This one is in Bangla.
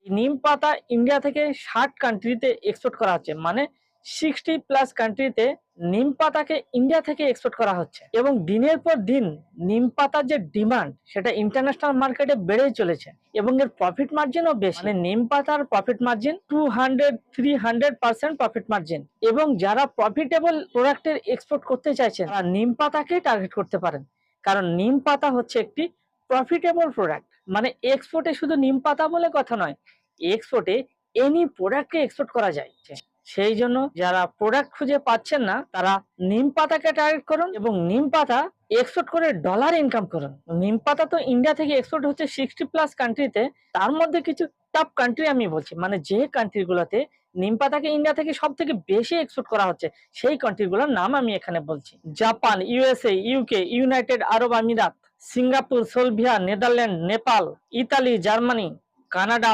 নিম পাতা ইন্ডিয়া থেকে 60 কান্ট্রিতে এক্সপোর্ট করা হচ্ছে, মানে 60+ কান্ট্রিতে নিম পাতাকে ইন্ডিয়া থেকে এক্সপোর্ট করা হচ্ছে। এবং দিনের পর দিন নিম পাতার যে ডিমান্ড সেটা ইন্টারন্যাশনাল মার্কেটে বেড়েই চলেছে এবং এর প্রফিট মার্জিনও বেশি। মানে নিম পাতার প্রফিট মার্জিন 200-300% প্রফিট মার্জিন। এবং যারা প্রফিটেবল প্রোডাক্টের এক্সপোর্ট করতে চাইছেন তারা নিম পাতাকে টার্গেট করতে পারেন, কারণ নিম পাতা হচ্ছে একটি প্রফিটেবল প্রোডাক্ট। মানে এক্সপোর্টে শুধু নিম পাতা বলে কথা নয়, এক্সপোর্টে এনি প্রোডাক্টকে এক্সপোর্ট করা যায়। সেই জন্য যারা প্রোডাক্ট খুঁজে পাচ্ছেন না তারা নিম পাতাকে টার্গেট করুন এবং নিম পাতা এক্সপোর্ট করে ডলার ইনকাম করুন। নিম পাতা তো ইন্ডিয়া থেকে এক্সপোর্ট হচ্ছে 60+ কান্ট্রিতে, তার মধ্যে কিছু টপ কান্ট্রি আমি বলছি, মানে যে কান্ট্রিগুলোতে নিম পাতাকে ইন্ডিয়া থেকে সব থেকে বেশি এক্সপোর্ট করা হচ্ছে সেই কান্ট্রিগুলোর নাম আমি এখানে বলছি। জাপান, ইউএসএ, ইউকে, ইউনাইটেড আরব আমিরাত, Singapore, Serbia, Netherland, Nepal, Italy, Germany, Canada,